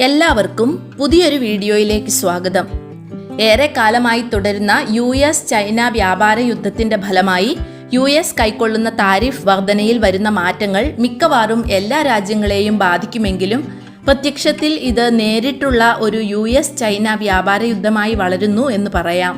എല്ലാവർക്കും പുതിയൊരു വീഡിയോയിലേക്ക് സ്വാഗതം. ഏറെക്കാലമായി തുടരുന്ന US-ചൈന വ്യാപാര യുദ്ധത്തിന്റെ ഫലമായി US കൈക്കൊള്ളുന്ന താരിഫ് വർധനയിൽ വരുന്ന മാറ്റങ്ങൾ മിക്കവാറും എല്ലാ രാജ്യങ്ങളെയും ബാധിക്കുമെങ്കിലും പ്രത്യക്ഷത്തിൽ ഇത് നേരിട്ടുള്ള ഒരു US-ചൈന വ്യാപാര യുദ്ധമായി വളരുന്നു എന്ന് പറയാം.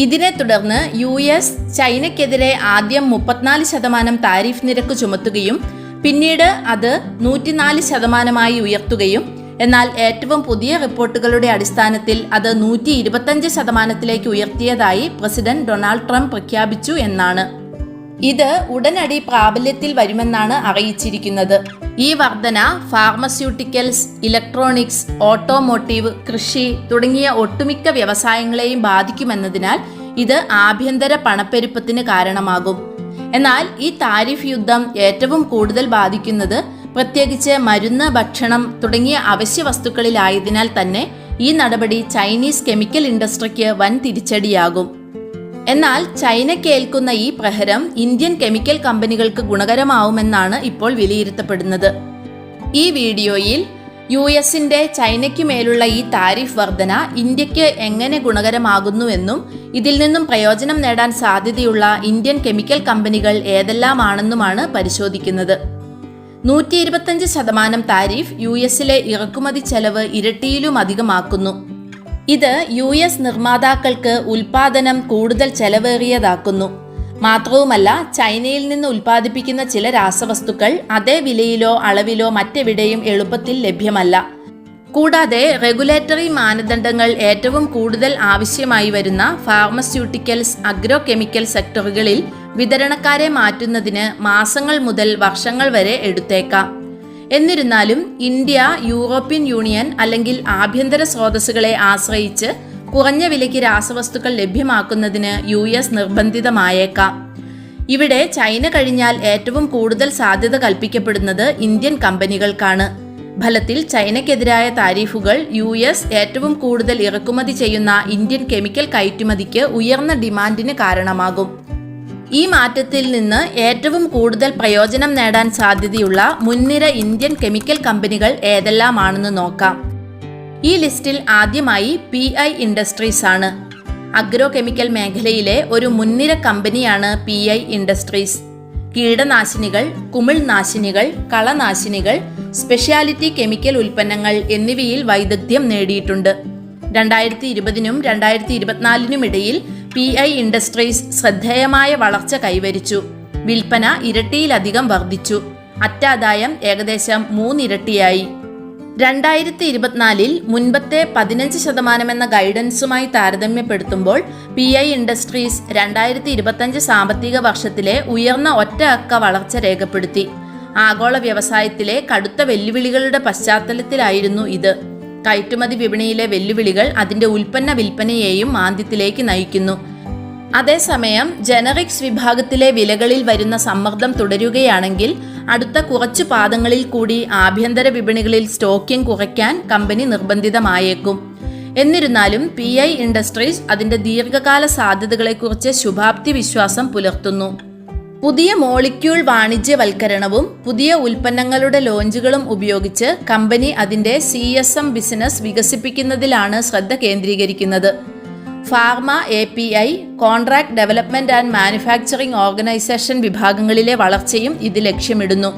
ഇതിനെ തുടർന്ന് US ചൈനയ്ക്കെതിരെ ആദ്യം 34% താരിഫ് നിരക്ക് ചുമത്തുകയും പിന്നീട് അത് 104% ഉയർത്തുകയും എന്നാൽ ഏറ്റവും പുതിയ റിപ്പോർട്ടുകളുടെ അടിസ്ഥാനത്തിൽ അത് 125% ഉയർത്തിയതായി പ്രസിഡന്റ് ഡൊണാൾഡ് ട്രംപ് പ്രഖ്യാപിച്ചു എന്നാണ്. ഇത് ഉടനടി പ്രാബല്യത്തിൽ വരുമെന്നാണ് അറിയിച്ചിരിക്കുന്നത്. ഈ വർധന ഫാർമസ്യൂട്ടിക്കൽസ്, ഇലക്ട്രോണിക്സ്, ഓട്ടോമോട്ടീവ്, കൃഷി തുടങ്ങിയ ഒട്ടുമിക്ക വ്യവസായങ്ങളെയും ബാധിക്കുമെന്നതിനാൽ ഇത് ആഭ്യന്തര പണപ്പെരുപ്പത്തിന് കാരണമാകും. എന്നാൽ ഈ താരിഫ് യുദ്ധം ഏറ്റവും കൂടുതൽ ബാധിക്കുന്നത് പ്രത്യേകിച്ച് മരുന്ന്, ഭക്ഷണം തുടങ്ങിയ അവശ്യ വസ്തുക്കളിലായതിനാൽ തന്നെ ഈ നടപടി ചൈനീസ് കെമിക്കൽ ഇൻഡസ്ട്രിക്ക് വൻ തിരിച്ചടിയാകും. എന്നാൽ ചൈനയ്ക്ക് ഏൽക്കുന്ന ഈ പ്രഹരം ഇന്ത്യൻ കെമിക്കൽ കമ്പനികൾക്ക് ഗുണകരമാവുമെന്നാണ് ഇപ്പോൾ വിലയിരുത്തപ്പെടുന്നത്. ഈ വീഡിയോയിൽ US-ന്റെ ചൈനയ്ക്ക് മേലുള്ള ഈ താരിഫ് വർധന ഇന്ത്യക്ക് എങ്ങനെ ഗുണകരമാകുന്നുവെന്നും ഇതിൽ നിന്നും പ്രയോജനം നേടാൻ സാധ്യതയുള്ള ഇന്ത്യൻ കെമിക്കൽ കമ്പനികൾ ഏതെല്ലാമാണെന്നുമാണ് പരിശോധിക്കുന്നത്. 125% താരിഫ് US-ലെ ഇറക്കുമതി ചെലവ് ഇരട്ടിയിലും അധികമാക്കുന്നു. ഇത് US നിർമ്മാതാക്കൾക്ക് ഉൽപാദനം കൂടുതൽ ചെലവേറിയതാക്കുന്നു. മാത്രവുമല്ല, ചൈനയിൽ നിന്ന് ഉൽപ്പാദിപ്പിക്കുന്ന ചില രാസവസ്തുക്കൾ അതേ വിലയിലോ അളവിലോ മറ്റെവിടെയും എളുപ്പത്തിൽ ലഭ്യമല്ല. കൂടാതെ റെഗുലേറ്ററി മാനദണ്ഡങ്ങൾ ഏറ്റവും കൂടുതൽ ആവശ്യമായി വരുന്ന ഫാർമസ്യൂട്ടിക്കൽസ്, അഗ്രോ കെമിക്കൽ സെക്ടറുകളിൽ വിതരണക്കാരെ മാറ്റുന്നതിന് മാസങ്ങൾ മുതൽ വർഷങ്ങൾ വരെ എടുത്തേക്കാം. എന്നിരുന്നാലും ഇന്ത്യ, യൂറോപ്യൻ യൂണിയൻ അല്ലെങ്കിൽ ആഭ്യന്തര സ്രോതസ്സുകളെ ആശ്രയിച്ച് കുറഞ്ഞ വിലയ്ക്ക് രാസവസ്തുക്കൾ ലഭ്യമാക്കുന്നതിന് US നിർബന്ധിതമായേക്കാം. ഇവിടെ ചൈന കഴിഞ്ഞാൽ ഏറ്റവും കൂടുതൽ സാധ്യത കൽപ്പിക്കപ്പെടുന്നത് ഇന്ത്യൻ കമ്പനികൾക്കാണ്. ഫലത്തിൽ ചൈനയ്ക്കെതിരായ താരിഫുകൾ US ഏറ്റവും കൂടുതൽ ഇറക്കുമതി ചെയ്യുന്ന ഇന്ത്യൻ കെമിക്കൽ കയറ്റുമതിക്ക് ഉയർന്ന ഡിമാൻഡിന് കാരണമാകും. ഈ മാറ്റത്തിൽ നിന്ന് ഏറ്റവും കൂടുതൽ പ്രയോജനം നേടാൻ സാധ്യതയുള്ള മുൻനിര ഇന്ത്യൻ കെമിക്കൽ കമ്പനികൾ ഏതെല്ലാമാണെന്ന് നോക്കാം. ഈ ലിസ്റ്റിൽ ആദ്യമായി PI ഇൻഡസ്ട്രീസ് ആണ്. അഗ്രോ കെമിക്കൽ മേഖലയിലെ ഒരു മുൻനിര കമ്പനിയാണ് PI ഇൻഡസ്ട്രീസ്. കീടനാശിനികൾ, കുമിൾനാശിനികൾ, കളനാശിനികൾ, സ്പെഷ്യാലിറ്റി കെമിക്കൽ ഉൽപ്പന്നങ്ങൾ എന്നിവയിൽ വൈദഗ്ധ്യം നേടിയിട്ടുണ്ട്. 2020-നും 2024-നും ഇടയിൽ PI ഇൻഡസ്ട്രീസ് ശ്രദ്ധേയമായ വളർച്ച കൈവരിച്ചു. വിൽപ്പന ഇരട്ടിയിലധികം വർദ്ധിച്ചു. അറ്റാദായം ഏകദേശം 3 ഇരട്ടിയായി. 2024-ൽ മുൻപത്തെ 15% എന്ന ഗൈഡൻസുമായി താരതമ്യപ്പെടുത്തുമ്പോൾ PI ഇൻഡസ്ട്രീസ് 2025 സാമ്പത്തിക വർഷത്തിലെ ഉയർന്ന ഒറ്റ അക്ക വളർച്ച രേഖപ്പെടുത്തി. ആഗോള വ്യവസായത്തിലെ കടുത്ത വെല്ലുവിളികളുടെ പശ്ചാത്തലത്തിലായിരുന്നു ഇത്. കയറ്റുമതി വിപണിയിലെ വെല്ലുവിളികൾ അതിന്റെ ഉൽപ്പന്ന വിൽപ്പനയെയും മാന്ദ്യത്തിലേക്ക് നയിക്കുന്നു. അതേസമയം ജനറിക്സ് വിഭാഗത്തിലെ വിലകളിൽ വരുന്ന സമ്മർദ്ദം തുടരുകയാണെങ്കിൽ അടുത്ത കുറച്ചു പാദങ്ങളിൽ കൂടി ആഭ്യന്തര വിപണികളിൽ സ്റ്റോക്കിംഗ് കുറയ്ക്കാൻ കമ്പനി നിർബന്ധിതമായേക്കും. എന്നിരുന്നാലും PI ഇൻഡസ്ട്രീസ് അതിന്റെ ദീർഘകാല സാധ്യതകളെക്കുറിച്ച് ശുഭാപ്തി വിശ്വാസം പുലർത്തുന്നു. പുതിയ മോളിക്യൂൾ വാണിജ്യവൽക്കരണവും പുതിയ ഉൽപ്പന്നങ്ങളുടെ ലോഞ്ചുകളും ഉപയോഗിച്ച് കമ്പനി അതിന്റെ CSM ബിസിനസ് വികസിപ്പിക്കുന്നതിലാണ് ശ്രദ്ധ കേന്ദ്രീകരിക്കുന്നത്. Pharma, API, contract development and manufacturing organisation വിഭാഗങ്ങളിലെ വളർച്ചയും ഇത് ലക്ഷ്യമിടുന്നു.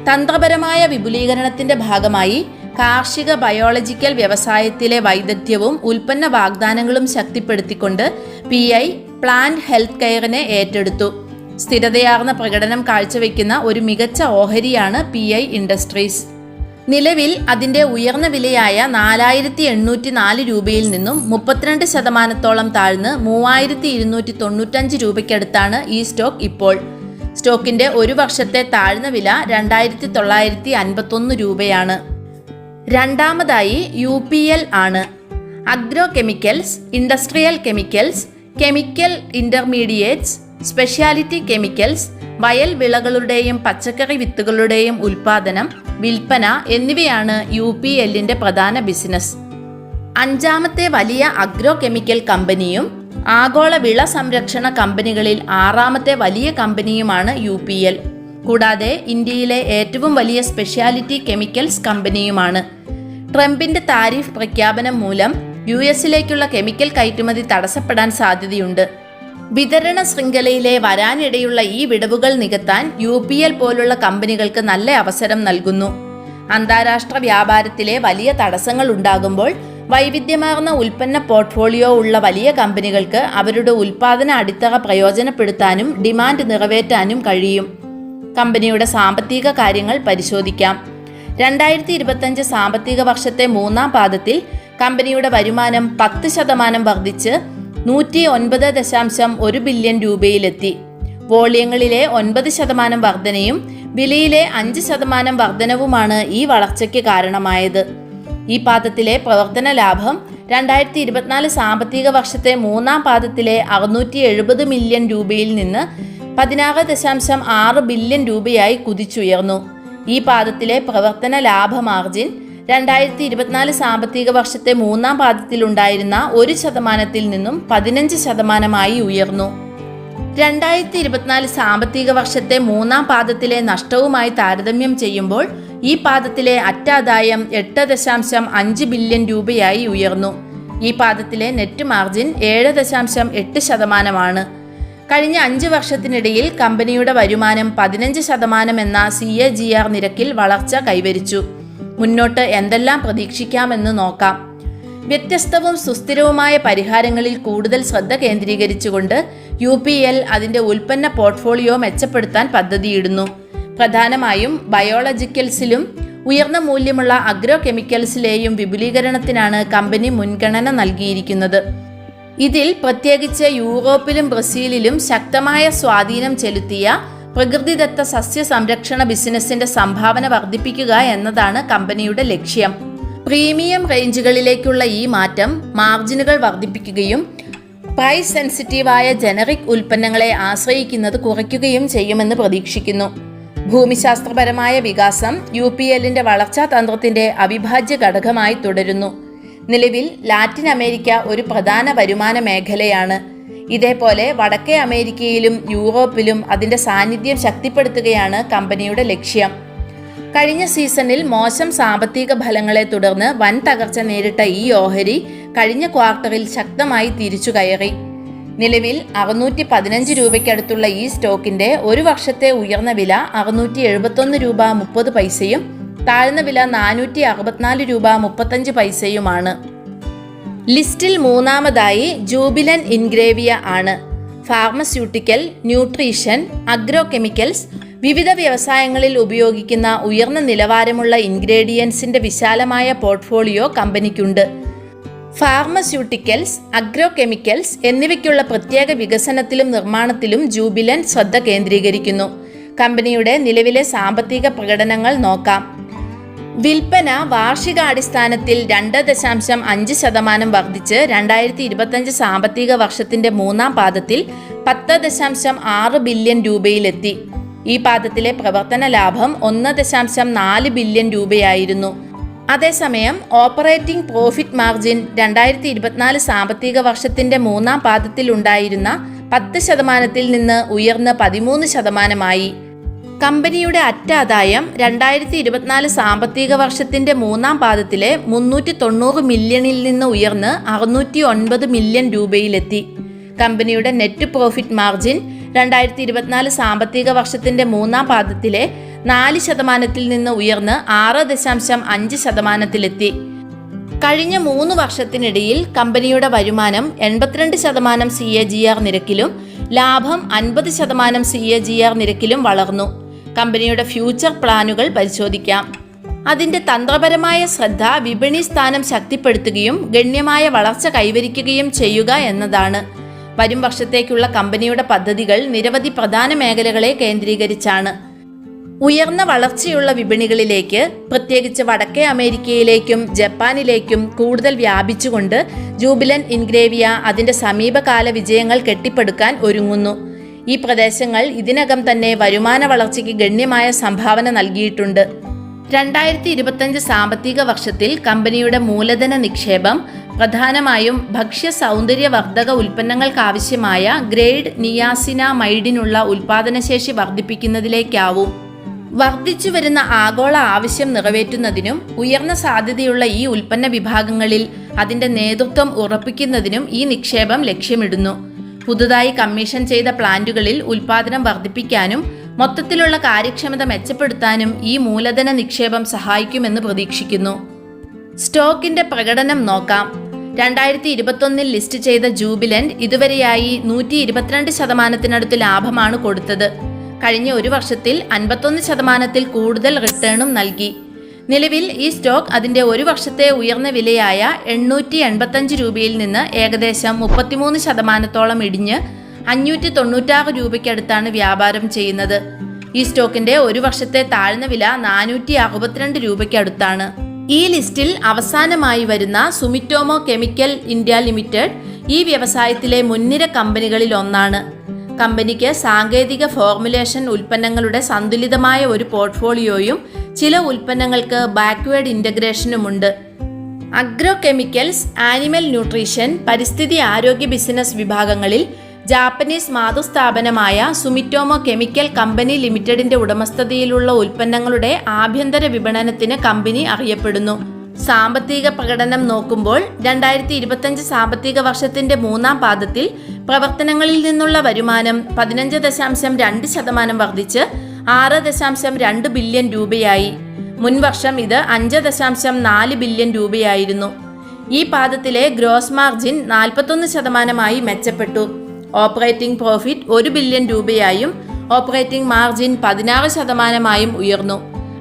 തന്ത്രപരമായ വിപുലീകരണത്തിന്റെ ഭാഗമായി കാർഷിക ബയോളജിക്കൽ വ്യവസായത്തിലെ വൈദഗ്ധ്യവും ഉൽപ്പന്ന വാഗ്ദാനങ്ങളും ശക്തിപ്പെടുത്തിക്കൊണ്ട് PI പ്ലാന്റ് ഹെൽത്ത് കെയറിനെ ഏറ്റെടുത്തു. സ്ഥിരതയാർന്ന പ്രകടനം കാഴ്ചവെക്കുന്ന ഒരു മികച്ച ഓഹരിയാണ് PI ഇൻഡസ്ട്രീസ്. നിലവിൽ അതിന്റെ ഉയർന്ന വിലയായ 4,804 രൂപയിൽ നിന്നും 32% താഴ്ന്ന് 3,295 രൂപയ്ക്കടുത്താണ് ഈ സ്റ്റോക്ക് ഇപ്പോൾ. സ്റ്റോക്കിന്റെ ഒരു വർഷത്തെ താഴ്ന്ന വില 2,951 രൂപയാണ്. രണ്ടാമതായി UPL ആണ്. Agro chemicals, industrial chemicals, chemical intermediates, speciality chemicals, വയൽ വിളകളുടെയും പച്ചക്കറി വിത്തുകളുടെയും ഉൽപാദനം, വിൽപ്പന എന്നിവയാണ് UPLന്റെ പ്രധാന ബിസിനസ്. അഞ്ചാമത്തെ വലിയ അഗ്രോ കെമിക്കൽ കമ്പനിയും ആഗോള വിള സംരക്ഷണ കമ്പനികളിൽ 6ാമത്തെ വലിയ കമ്പനിയുമാണ് UPL. കൂടാതെ ഇന്ത്യയിലെ ഏറ്റവും വലിയ സ്പെഷ്യാലിറ്റി കെമിക്കൽസ് കമ്പനിയുമാണ്. ട്രംപിന്റെ താരിഫ് പ്രഖ്യാപനം മൂലം US-ലേക്കുള്ള കെമിക്കൽ കയറ്റുമതി തടസ്സപ്പെടാൻ സാധ്യതയുണ്ട്. വിതരണ ശൃംഖലയിലെ വരാനിടയുള്ള ഈ വിടവുകൾ നികത്താൻ UPL പോലുള്ള കമ്പനികൾക്ക് നല്ല അവസരം നൽകുന്നു. അന്താരാഷ്ട്ര വ്യാപാരത്തിലെ വലിയ തടസ്സങ്ങൾ ഉണ്ടാകുമ്പോൾ വൈവിധ്യമാർന്ന ഉൽപ്പന്ന പോർട്ട്ഫോളിയോ ഉള്ള വലിയ കമ്പനികൾക്ക് അവരുടെ ഉൽപ്പാദന അടിത്തറ പ്രയോജനപ്പെടുത്താനും ഡിമാൻഡ് നിറവേറ്റാനും കഴിയും. കമ്പനിയുടെ സാമ്പത്തിക കാര്യങ്ങൾ പരിശോധിക്കാം. 2025 സാമ്പത്തിക വർഷത്തെ മൂന്നാം പാദത്തിൽ കമ്പനിയുടെ വരുമാനം 10% വർദ്ധിച്ച് 109.1 ബില്യൺ രൂപയിലെത്തി. വോള്യങ്ങളിലെ 9% വർധനയും വിലയിലെ 5% വർധനവുമാണ് ഈ വളർച്ചയ്ക്ക് കാരണമായത്. ഈ പാദത്തിലെ പ്രവർത്തന ലാഭം 2024 സാമ്പത്തിക വർഷത്തെ മൂന്നാം പാദത്തിലെ 670 മില്യൺ രൂപയിൽ നിന്ന് 16.6 ബില്യൺ രൂപയായി കുതിച്ചുയർന്നു. ഈ പാദത്തിലെ പ്രവർത്തന ലാഭ മാർജിൻ 2024 സാമ്പത്തിക വർഷത്തെ മൂന്നാം പാദത്തിലുണ്ടായിരുന്ന 1% നിന്നും 15% ഉയർന്നു. 2024 സാമ്പത്തിക വർഷത്തെ മൂന്നാം പാദത്തിലെ നഷ്ടവുമായി താരതമ്യം ചെയ്യുമ്പോൾ ഈ പാദത്തിലെ അറ്റാദായം 8.5 ബില്യൺ രൂപയായി ഉയർന്നു. ഈ പാദത്തിലെ നെറ്റ് മാർജിൻ 7.8%. കഴിഞ്ഞ 5 വർഷത്തിനിടയിൽ കമ്പനിയുടെ വരുമാനം 15% എന്ന CAGR നിരക്കിൽ വളർച്ച കൈവരിച്ചു. മുന്നോട്ട് എന്തെല്ലാം പ്രതീക്ഷിക്കാമെന്ന് നോക്കാം. വ്യത്യസ്തവും സുസ്ഥിരവുമായ പരിഹാരങ്ങളിൽ കൂടുതൽ ശ്രദ്ധ കേന്ദ്രീകരിച്ചുകൊണ്ട് UPL അതിൻ്റെ ഉൽപ്പന്ന പോർട്ട്ഫോളിയോ മെച്ചപ്പെടുത്താൻ പദ്ധതിയിടുന്നു. പ്രധാനമായും ബയോളജിക്കൽസിലും ഉയർന്ന മൂല്യമുള്ള അഗ്രോ കെമിക്കൽസിലെയും വിപുലീകരണത്തിനാണ് കമ്പനി മുൻഗണന നൽകിയിരിക്കുന്നത്. ഇതിൽ പ്രത്യേകിച്ച് യൂറോപ്പിലും ബ്രസീലിലും ശക്തമായ സ്വാധീനം ചെലുത്തിയ പ്രകൃതിദത്ത സസ്യ സംരക്ഷണ ബിസിനസിന്റെ സംഭാവന വർദ്ധിപ്പിക്കുക എന്നതാണ് കമ്പനിയുടെ ലക്ഷ്യം. പ്രീമിയം റേഞ്ചുകളിലേക്കുള്ള ഈ മാറ്റം മാർജിനുകൾ വർദ്ധിപ്പിക്കുകയും പ്രൈസ് സെൻസിറ്റീവായ ജനറിക് ഉൽപ്പന്നങ്ങളെ ആശ്രയിക്കുന്നത് കുറയ്ക്കുകയും ചെയ്യുമെന്ന് പ്രതീക്ഷിക്കുന്നു. ഭൂമിശാസ്ത്രപരമായ വികാസം UPLന്റെ വളർച്ചാ തന്ത്രത്തിന്റെ അവിഭാജ്യ ഘടകമായി തുടരുന്നു. നിലവിൽ ലാറ്റിൻ അമേരിക്ക ഒരു പ്രധാന വരുമാന മേഖലയാണ്. ഇതേപോലെ വടക്കേ അമേരിക്കയിലും യൂറോപ്പിലും അതിൻ്റെ സാന്നിധ്യം ശക്തിപ്പെടുത്തുകയാണ് കമ്പനിയുടെ ലക്ഷ്യം. കഴിഞ്ഞ സീസണിൽ മോശം സാമ്പത്തിക ഫലങ്ങളെ തുടർന്ന് വൻ തകർച്ച നേരിട്ട ഈ ഓഹരി കഴിഞ്ഞ ക്വാർട്ടറിൽ ശക്തമായി തിരിച്ചു കയറി. നിലവിൽ 615 രൂപയ്ക്കടുത്തുള്ള ഈ സ്റ്റോക്കിന്റെ ഒരു വർഷത്തെ ഉയർന്ന വില 671 രൂപ 30 പൈസയും താഴ്ന്ന വില 464 രൂപ 35 പൈസയുമാണ്. ലിസ്റ്റിൽ മൂന്നാമതായി ജൂബിലൻ ഇൻഗ്രേവിയ ആണ്. ഫാർമസ്യൂട്ടിക്കൽ, ന്യൂട്രീഷൻ, അഗ്രോ കെമിക്കൽസ്, വിവിധ വ്യവസായങ്ങളിൽ ഉപയോഗിക്കുന്ന ഉയർന്ന നിലവാരമുള്ള ഇൻഗ്രീഡിയൻസിന്റെ വിശാലമായ പോർട്ട്ഫോളിയോ കമ്പനിക്കുണ്ട്. ഫാർമസ്യൂട്ടിക്കൽസ്, അഗ്രോ കെമിക്കൽസ് എന്നിവയ്ക്കുള്ള പ്രത്യേക വികസനത്തിലും നിർമ്മാണത്തിലും ജൂബിലൻ ശ്രദ്ധ കേന്ദ്രീകരിക്കുന്നു. കമ്പനിയുടെ നിലവിലെ സാമ്പത്തിക പ്രകടനങ്ങൾ നോക്കാം. വിൽപ്പന വാർഷികാടിസ്ഥാനത്തിൽ 2.5% വർദ്ധിച്ച് 2025 സാമ്പത്തിക വർഷത്തിന്റെ മൂന്നാം പാദത്തിൽ 10.6 ബില്യൺ രൂപയിലെത്തി. ഈ പാദത്തിലെ പ്രവർത്തന ലാഭം 1.4 ബില്യൺ രൂപയായിരുന്നു. അതേസമയം ഓപ്പറേറ്റിംഗ് പ്രോഫിറ്റ് മാർജിൻ 2024 സാമ്പത്തിക വർഷത്തിന്റെ മൂന്നാം പാദത്തിൽ ഉണ്ടായിരുന്ന 10% നിന്ന് ഉയർന്ന് 13%. കമ്പനിയുടെ അറ്റാദായം 2024 സാമ്പത്തിക വർഷത്തിന്റെ മൂന്നാം പാദത്തിലെ 390 മില്യണിൽ നിന്ന് ഉയർന്ന് 609 മില്യൺ രൂപയിലെത്തി. കമ്പനിയുടെ നെറ്റ് പ്രോഫിറ്റ് മാർജിൻ 2024 സാമ്പത്തിക വർഷത്തിന്റെ മൂന്നാം പാദത്തിലെ 4% നിന്ന് ഉയർന്ന് 6.5%. കഴിഞ്ഞ 3 വർഷത്തിനിടയിൽ കമ്പനിയുടെ വരുമാനം 82% CAGR നിരക്കിലും ലാഭം 50% CAGR നിരക്കിലും വളർന്നു. കമ്പനിയുടെ ഫ്യൂച്ചർ പ്ലാനുകൾ പരിശോധിക്കാം. അതിൻ്റെ തന്ത്രപരമായ ശ്രദ്ധ വിപണി സ്ഥാനം ശക്തിപ്പെടുത്തുകയും ഗണ്യമായ വളർച്ച കൈവരിക്കുകയും ചെയ്യുക എന്നതാണ്. വരും വർഷത്തേക്കുള്ള കമ്പനിയുടെ പദ്ധതികൾ നിരവധി പ്രധാന മേഖലകളെ കേന്ദ്രീകരിച്ചാണ്. ഉയർന്ന വളർച്ചയുള്ള വിപണികളിലേക്ക്, പ്രത്യേകിച്ച് വടക്കേ അമേരിക്കയിലേക്കും ജപ്പാനിലേക്കും കൂടുതൽ വ്യാപിച്ചുകൊണ്ട് ജൂബിലൻ ഇൻഗ്രേവിയ അതിൻ്റെ സമീപകാല വിജയങ്ങൾ കെട്ടിപ്പടുക്കാൻ ഒരുങ്ങുന്നു. ഈ പ്രദേശങ്ങൾ ഇതിനകം തന്നെ വരുമാന വളർച്ചയ്ക്ക് ഗണ്യമായ സംഭാവന നൽകിയിട്ടുണ്ട്. 2025 സാമ്പത്തിക വർഷത്തിൽ കമ്പനിയുടെ മൂലധന നിക്ഷേപം പ്രധാനമായും ഭക്ഷ്യ സൗന്ദര്യവർദ്ധക ഉൽപ്പന്നങ്ങൾക്കാവശ്യമായ ഗ്രേഡ് നിയാസിനാമൈഡിനുള്ള ഉൽപാദനശേഷി വർദ്ധിപ്പിക്കുന്നതിലേക്കാവും. വർദ്ധിച്ചു വരുന്ന ആഗോള ആവശ്യം നിറവേറ്റുന്നതിനും ഉയർന്ന സാധ്യതയുള്ള ഈ ഉൽപ്പന്ന വിഭാഗങ്ങളിൽ അതിന്റെ നേതൃത്വം ഉറപ്പിക്കുന്നതിനും ഈ നിക്ഷേപം ലക്ഷ്യമിടുന്നു. പുതുതായി കമ്മീഷൻ ചെയ്ത പ്ലാന്റുകളിൽ ഉൽപ്പാദനം വർദ്ധിപ്പിക്കാനും മൊത്തത്തിലുള്ള കാര്യക്ഷമത മെച്ചപ്പെടുത്താനും ഈ മൂലധന നിക്ഷേപം സഹായിക്കുമെന്ന് പ്രതീക്ഷിക്കുന്നു. സ്റ്റോക്കിന്റെ പ്രകടനം നോക്കാം. 2021 ലിസ്റ്റ് ചെയ്ത ജൂബിലന്റ് ഇതുവരെയായി 122% ലാഭമാണ് കൊടുത്തത്. കഴിഞ്ഞ ഒരു വർഷത്തിൽ 51% കൂടുതൽ റിട്ടേണും നൽകി. നിലവിൽ ഈ സ്റ്റോക്ക് അതിന്റെ ഒരു വർഷത്തെ ഉയർന്ന വിലയായ 885 രൂപയിൽ നിന്ന് ഏകദേശം 33% ഇടിഞ്ഞ് 596 രൂപയ്ക്കടുത്താണ് വ്യാപാരം ചെയ്യുന്നത്. ഈ സ്റ്റോക്കിന്റെ ഒരു വർഷത്തെ താഴ്ന്ന വില 462 രൂപയ്ക്കടുത്താണ്. ഈ ലിസ്റ്റിൽ അവസാനമായി വരുന്ന സുമിറ്റോമോ കെമിക്കൽ ഇന്ത്യ ലിമിറ്റഡ് ഈ വ്യവസായത്തിലെ മുൻനിര കമ്പനികളിൽ ഒന്നാണ്. കമ്പനിക്ക് സാങ്കേതിക ഫോർമുലേഷൻ ഉൽപ്പന്നങ്ങളുടെ സന്തുലിതമായ ഒരു പോർട്ട്ഫോളിയോയും ചില ഉൽപ്പന്നങ്ങൾക്ക് ബാക്ക്വേർഡ് ഇൻ്റഗ്രേഷനുമുണ്ട്. അഗ്രോ കെമിക്കൽസ്, ആനിമൽ ന്യൂട്രീഷൻ, പരിസ്ഥിതി ആരോഗ്യ ബിസിനസ് വിഭാഗങ്ങളിൽ ജാപ്പനീസ് മാതൃസ്ഥാപനമായ സുമിറ്റോമോ കെമിക്കൽ കമ്പനി ലിമിറ്റഡിന്റെ ഉടമസ്ഥതയിലുള്ള ഉൽപ്പന്നങ്ങളുടെ ആഭ്യന്തര വിപണനത്തിന് കമ്പനി അറിയപ്പെടുന്നു. സാമ്പത്തിക പ്രകടനം നോക്കുമ്പോൾ 2025 സാമ്പത്തിക വർഷത്തിന്റെ മൂന്നാം പാദത്തിൽ പ്രവർത്തനങ്ങളിൽ നിന്നുള്ള വരുമാനം 15.2% വർദ്ധിച്ച് 6.2 ബില്യൺ രൂപയായി. മുൻവർഷം ഇത് 5.4 ബില്യൺ രൂപയായിരുന്നു. ഈ പാദത്തിലെ ഗ്രോസ് മാർജിൻ 41%ആയി മെച്ചപ്പെട്ടു. ഓപ്പറേറ്റിംഗ് പ്രോഫിറ്റ് 1 ബില്യൺ രൂപയായും ഓപ്പറേറ്റിംഗ് മാർജിൻ 16%ആയും ഉയർന്നു.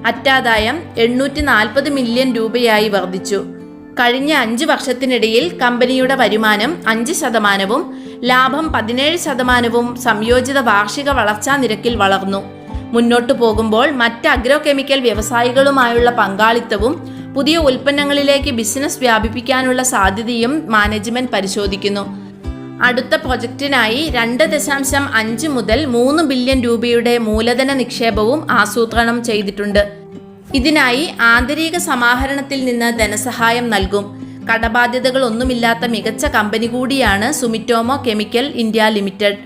അറ്റാദായം 840 മില്യൺ രൂപയായി വർദ്ധിച്ചു. കഴിഞ്ഞ 5 വർഷത്തിനിടയിൽ കമ്പനിയുടെ വരുമാനം 5%, ലാഭം 17%, സംയോജിത വാർഷിക വളർച്ചാ നിരക്കിൽ വളർന്നു. മുന്നോട്ടു പോകുമ്പോൾ മറ്റ് അഗ്രോ കെമിക്കൽ വ്യവസായികളുമായുള്ള പങ്കാളിത്തവും പുതിയ ഉൽപ്പന്നങ്ങളിലേക്ക് ബിസിനസ് വ്യാപിപ്പിക്കാനുള്ള സാധ്യതയും മാനേജ്മെന്റ് പരിശോധിക്കുന്നു. അടുത്ത പ്രൊജക്റ്റിനായി 2.5 മുതൽ 3 ബില്യൺ രൂപയുടെ മൂലധന നിക്ഷേപവും ആസൂത്രണം ചെയ്തിട്ടുണ്ട്. ഇതിനായി ആന്തരിക സമാഹരണത്തിൽ നിന്ന് ധനസഹായം നൽകും. കടബാധ്യതകളൊന്നുമില്ലാത്ത മികച്ച കമ്പനി കൂടിയാണ് Sumitomo chemical India limited.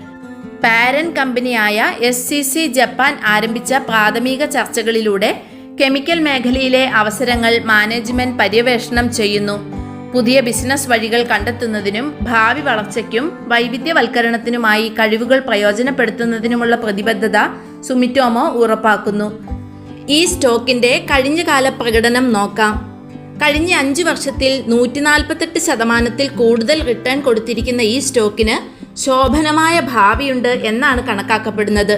Parent കമ്പനിയായ SCC ജപ്പാൻ ആരംഭിച്ച പ്രാഥമിക ചർച്ചകളിലൂടെ കെമിക്കൽ മേഖലയിലെ അവസരങ്ങൾ മാനേജ്മെന്റ് പര്യവേഷണം ചെയ്യുന്നു. പുതിയ ബിസിനസ് വഴികൾ കണ്ടെത്തുന്നതിനും ഭാവി വളർച്ചയ്ക്കും വൈവിധ്യവൽക്കരണത്തിനുമായി കഴിവുകൾ പ്രയോജനപ്പെടുത്തുന്നതിനുമുള്ള പ്രതിബദ്ധത സുമിറ്റോമോ ഉറപ്പാക്കുന്നു. ഈ സ്റ്റോക്കിന്റെ കഴിഞ്ഞകാല പ്രകടനം നോക്കാം. കഴിഞ്ഞ 5 വർഷത്തിൽ 148% കൂടുതൽ റിട്ടേൺ കൊടുത്തിരിക്കുന്ന ഈ സ്റ്റോക്കിന് ശോഭനമായ ഭാവിയുണ്ട് എന്നാണ് കണക്കാക്കപ്പെടുന്നത്.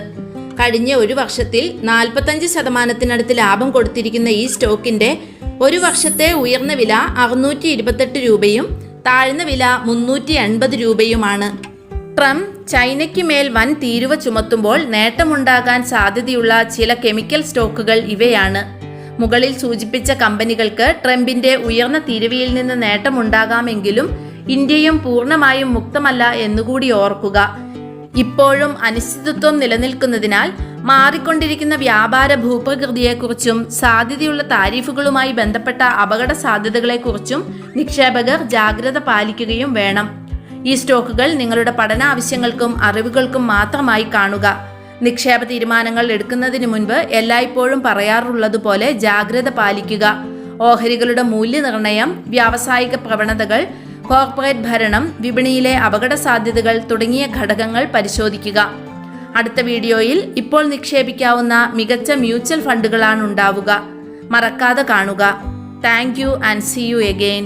കഴിഞ്ഞ ഒരു വർഷത്തിൽ 45% ലാഭം കൊടുത്തിരിക്കുന്ന ഈ സ്റ്റോക്കിന്റെ ഒരു വർഷത്തെ ഉയർന്ന വില 628 രൂപയും താഴ്ന്ന വില 380 രൂപയുമാണ്. ട്രംപ് ചൈനയ്ക്ക് മേൽ വൻ തീരുവ ചുമത്തുമ്പോൾ നേട്ടമുണ്ടാകാൻ സാധ്യതയുള്ള ചില കെമിക്കൽ സ്റ്റോക്കുകൾ ഇവയാണ്. മുകളിൽ സൂചിപ്പിച്ച കമ്പനികൾക്ക് ട്രംപിന്റെ ഉയർന്ന തീരുവയിൽ നിന്ന് നേട്ടമുണ്ടാകാമെങ്കിലും ഇന്ത്യയും പൂർണ്ണമായും മുക്തമല്ല എന്നുകൂടി ഓർക്കുക. ഇപ്പോഴും അനിശ്ചിതത്വം നിലനിൽക്കുന്നതിനാൽ മാറിക്കൊണ്ടിരിക്കുന്ന വ്യാപാര ഭൂപ്രകൃതിയെക്കുറിച്ചും സാധ്യതയുള്ള താരിഫുകളുമായി ബന്ധപ്പെട്ട അപകട സാധ്യതകളെക്കുറിച്ചും നിക്ഷേപകർ ജാഗ്രത പാലിക്കുകയും വേണം. ഈ സ്റ്റോക്കുകൾ നിങ്ങളുടെ പഠനാവശ്യങ്ങൾക്കും അറിവുകൾക്കും മാത്രമായി കാണുക. നിക്ഷേപ തീരുമാനങ്ങൾ എടുക്കുന്നതിന് മുൻപ് എല്ലായ്പ്പോഴും പറയാറുള്ളതുപോലെ ജാഗ്രത പാലിക്കുക. ഓഹരികളുടെ മൂല്യനിർണ്ണയം, വ്യാവസായിക പ്രവണതകൾ, കോർപ്പറേറ്റ് ഭരണം, വിപണിയിലെ അപകട സാധ്യതകൾ തുടങ്ങിയ ഘടകങ്ങൾ പരിശോധിക്കുക. അടുത്ത വീഡിയോയിൽ ഇപ്പോൾ നിക്ഷേപിക്കാവുന്ന മികച്ച മ്യൂച്വൽ ഫണ്ടുകളാണ് ഉണ്ടാവുക. മറക്കാതെ കാണുക. Thank you and see you again.